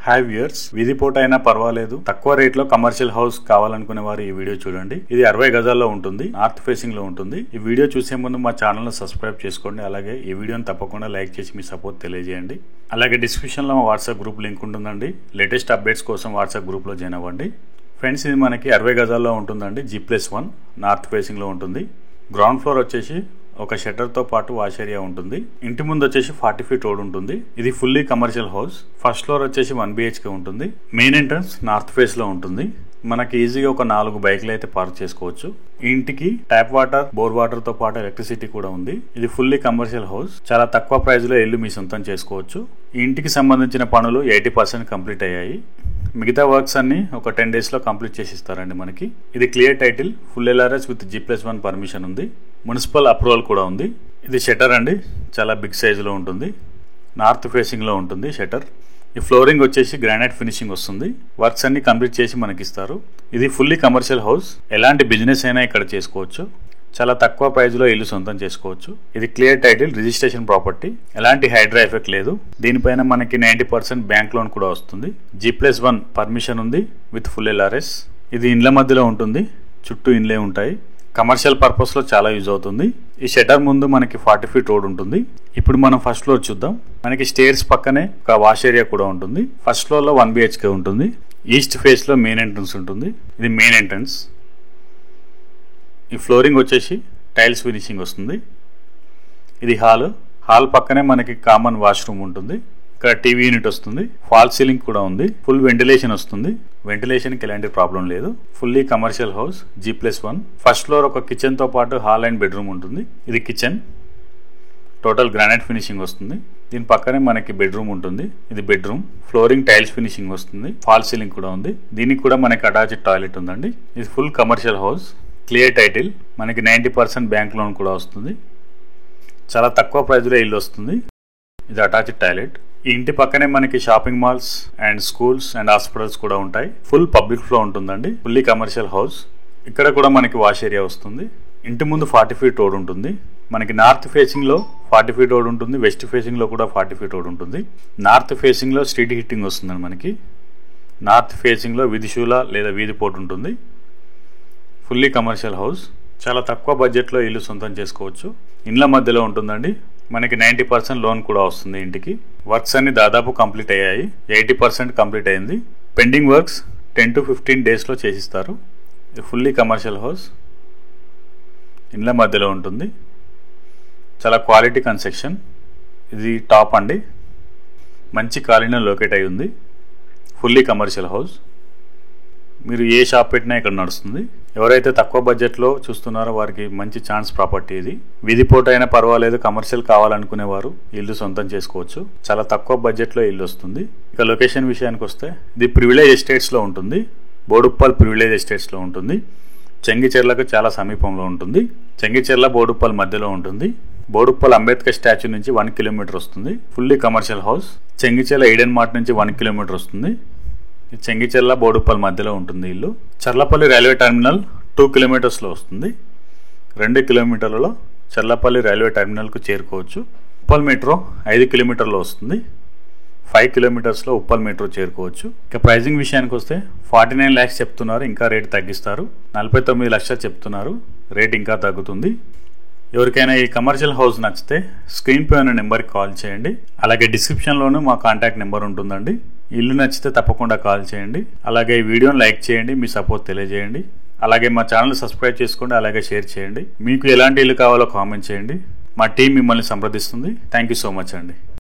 Hi viewers, వీధిపోట అయినా పర్వాలేదు, తక్కువ రేట్ లో కమర్షియల్ హౌస్ కావాలనుకునే వారు ఈ వీడియో చూడండి. ఇది 60 గజాల్లో ఉంటుంది, నార్త్ ఫేసింగ్ లో ఉంటుంది. ఈ వీడియో చూసే ముందు మా ఛానల్ ను సబ్స్క్రైబ్ చేసుకోండి. అలాగే ఈ వీడియోని తప్పకుండా లైక్ చేసి మీ సపోర్ట్ తెలియజేయండి. అలాగే డిస్క్రిప్షన్ లో మా వాట్సాప్ గ్రూప్ లింక్ ఉంటుందండి. లేటెస్ట్ అప్డేట్స్ కోసం వాట్సాప్ గ్రూప్ లో జాయిన్ అవ్వండి. ఫ్రెండ్స్, ఇది మనకి 60 గజాల్లో ఉంటుందండి. G+1 నార్త్ ఫేసింగ్ లో ఉంటుంది. గ్రౌండ్ ఫ్లోర్ వచ్చేసి ఒక షట్టర్ తో పాటు వాష్ ఏరియా ఉంటుంది. ఇంటి ముందు వచ్చేసి 40 ఫీట్ రోడ్ ఉంటుంది. ఇది fully commercial house. First floor వచ్చేసి 1 BHK ఉంటుంది. మెయిన్ ఎంట్రన్స్ నార్త్ ఫేస్ లో ఉంటుంది. మనకి ఈజీగా ఒక 4 బైక్లు అయితే పార్క్ చేసుకోవచ్చు. ఈ ఇంటికి ట్యాప్ వాటర్, బోర్ వాటర్ తో పాటు ఎలక్ట్రిసిటీ కూడా ఉంది. ఇది ఫుల్లీ కమర్షియల్ హౌస్. చాలా తక్కువ ప్రైస్ లో ఇల్లు మీ సొంతం చేసుకోవచ్చు. ఈ ఇంటికి సంబంధించిన పనులు 80% కంప్లీట్ అయ్యాయి. మిగతా వర్క్స్ అన్ని ఒక 10 days లో కంప్లీట్ చేసి ఇస్తారండి మనకి. ఇది clear title, full LRS with G+1 permission ఉంది. మున్సిపల్ అప్రూవల్ కూడా ఉంది. ఇది షట్టర్ అండి, చాలా బిగ్ సైజ్ లో ఉంటుంది. నార్త్ ఫేసింగ్ లో ఉంటుంది షట్టర్. ఈ ఫ్లోరింగ్ వచ్చేసి గ్రానైట్ ఫినిషింగ్ వస్తుంది. వర్క్స్ అన్ని కంప్లీట్ చేసి మనకి ఇస్తారు. ఇది ఫుల్లీ కమర్షియల్ హౌస్. ఎలాంటి బిజినెస్ అయినా ఇక్కడ చేసుకోవచ్చు. చాలా తక్కువ ప్రైస్ లో ఇల్లు సొంతం చేసుకోవచ్చు. ఇది క్లియర్ టైటిల్, రిజిస్ట్రేషన్ ప్రాపర్టీ. ఎలాంటి హైడ్రా ఎఫెక్ట్ లేదు. దీనిపైన మనకి 90% బ్యాంక్ లోన్ కూడా వస్తుంది. G+1 పర్మిషన్ ఉంది విత్ ఫుల్ LRS. ఇది ఇండ్ల మధ్యలో ఉంటుంది. చుట్టూ ఇండ్లే ఉంటాయి. కమర్షియల్ పర్పస్ లో చాలా యూజ్ అవుతుంది. ఈ షట్టర్ ముందు మనకి 40 ఫీట్ రోడ్ ఉంటుంది. ఇప్పుడు మనం ఫస్ట్ ఫ్లోర్ చూద్దాం. మనకి స్టేర్స్ పక్కనే ఒక వాష్ ఏరియా కూడా ఉంటుంది. ఫస్ట్ ఫ్లోర్ లో 1 BHK ఉంటుంది. ఈస్ట్ ఫేస్ లో మెయిన్ ఎంట్రన్స్ ఉంటుంది. ఇది మెయిన్ ఎంట్రన్స్. ఈ ఫ్లోరింగ్ వచ్చేసి టైల్స్ ఫినిషింగ్ వస్తుంది. ఇది హాల్ పక్కనే మనకి కామన్ వాష్రూమ్ ఉంటుంది. ఇక్కడ టీవీ యూనిట్ వస్తుంది. ఫాల్ సీలింగ్ కూడా ఉంది. ఫుల్ వెంటిలేషన్ వస్తుంది. వెంటిలేషన్ కి ఎలాంటి ప్రాబ్లం లేదు. Fully commercial house, G+1. First floor ఒక కిచెన్ తో పాటు హాల్ అండ్ బెడ్రూమ్ ఉంటుంది. ఇది కిచెన్. టోటల్ గ్రానైట్ ఫినిషింగ్ వస్తుంది. దీని పక్కనే మనకి బెడ్రూమ్ ఉంటుంది. ఇది బెడ్రూమ్. ఫ్లోరింగ్ టైల్స్ ఫినిషింగ్ వస్తుంది. ఫాల్ సీలింగ్ కూడా ఉంది. దీనికి కూడా మనకి అటాచ్డ్ టాయిలెట్ ఉందండి. ఇది full commercial house. Clear title. మనకి 90% బ్యాంక్ లోన్ కూడా వస్తుంది. చాలా తక్కువ ప్రైస్ లో ఇల్లు వస్తుంది. ఇది అటాచ్డ్ టాయిలెట్. ఈ ఇంటి పక్కనే మనకి shopping malls and schools and hospitals కూడా ఉంటాయి. ఫుల్ పబ్లిక్ ఫ్లో ఉంటుందండి. Fully commercial house. ఇక్కడ కూడా మనకి వాష్ ఏరియా వస్తుంది. ఇంటి ముందు 40 ఫీట్ రోడ్ ఉంటుంది. మనకి నార్త్ ఫేసింగ్ లో 40 ఫీట్ రోడ్ ఉంటుంది. వెస్ట్ ఫేసింగ్ లో కూడా 40 ఫీట్ రోడ్ ఉంటుంది. నార్త్ ఫేసింగ్ లో స్ట్రీట్ హీటింగ్ వస్తుందండి మనకి. నార్త్ ఫేసింగ్ లో వీధిశూల లేదా వీధిపోటు ఉంటుంది. Fully commercial house. చాలా తక్కువ బడ్జెట్ లో ఇల్లు సొంతం చేసుకోవచ్చు. ఇండ్ల మధ్యలో ఉంటుందండి. మనకి 90% లోన్ కూడా వస్తుంది ఇంటికి. వర్క్స్ అన్ని దాదాపు కంప్లీట్ అయ్యాయి. 80% కంప్లీట్ అయింది. పెండింగ్ వర్క్స్ 10 to 15 days లో చేసిస్తారు. ఇది ఫుల్లీ కమర్షియల్ హౌస్. ఇండ్ల మధ్యలో ఉంటుంది. చాలా క్వాలిటీ కన్స్ట్రక్షన్. ఇది టాప్ అండి. మంచి కాలనీలో లొకేట్ అయి ఉంది. Fully commercial house. మీరు ఏ షాప్ పెట్టినా ఇక్కడ నడుస్తుంది. ఎవరైతే తక్కువ బడ్జెట్లో చూస్తున్నారో వారికి మంచి ఛాన్స్ ప్రాపర్టీ ఇది. వీధిపోట అయినా పర్వాలేదు, కమర్షియల్ కావాలనుకునేవారు ఇల్లు సొంతం చేసుకోవచ్చు. చాలా తక్కువ బడ్జెట్లో ఇల్లు వస్తుంది. ఇక లొకేషన్ విషయానికి వస్తే ఇది ప్రివిలేజ్ ఎస్టేట్స్ లో ఉంటుంది. బోడుప్పల్ ప్రివిలేజ్ ఎస్టేట్స్ లో ఉంటుంది. చెంగిచెర్లకు చాలా సమీపంలో ఉంటుంది. చెంగిచెర్ల బోడుప్పల్ మధ్యలో ఉంటుంది. బోడుప్పల్ అంబేద్కర్ స్టాచ్యూ నుంచి 1 kilometer వస్తుంది. Fully commercial house. Chengicherla Eden mart నుంచి 1 kilometer వస్తుంది. చెంగిచెర్ల బోడుప్పల్ మధ్యలో ఉంటుంది ఇల్లు. చర్లపల్లి రైల్వే టెర్మినల్ 2 kilometers లో వస్తుంది. 2 kilometerలలో చర్లపల్లి రైల్వే టెర్మినల్ కు చేరుకోవచ్చు. ఉప్పల్ మెట్రో 5 kilometerలో వస్తుంది. 5 kilometers లో ఉప్పల్ మెట్రో చేరుకోవచ్చు. ఇక ప్రైజింగ్ విషయానికి వస్తే 49 lakhs చెప్తున్నారు. ఇంకా రేట్ తగ్గిస్తారు. 49 లక్షలు చెప్తున్నారు. రేట్ ఇంకా తగ్గుతుంది. ఎవరికైనా ఈ కమర్షియల్ హౌస్ నచ్చితే స్క్రీన్ పై ఉన్న నెంబర్కి కాల్ చేయండి. అలాగే డిస్క్రిప్షన్లోనూ మా కాంటాక్ట్ నెంబర్ ఉంటుందండి. ఇల్లు నచ్చితే తప్పకుండా కాల్ చేయండి. అలాగే ఈ వీడియోని లైక్ చేయండి. మీ సపోర్ట్ తెలియజేయండి. అలాగే మా ఛానల్ సబ్స్క్రైబ్ చేసుకోండి. అలాగే షేర్ చేయండి. మీకు ఎలాంటి ఇల్లు కావాలో కామెంట్ చేయండి. మా టీం మిమ్మల్ని సంప్రదిస్తుంది. థ్యాంక్ యూ సో మచ్ అండి.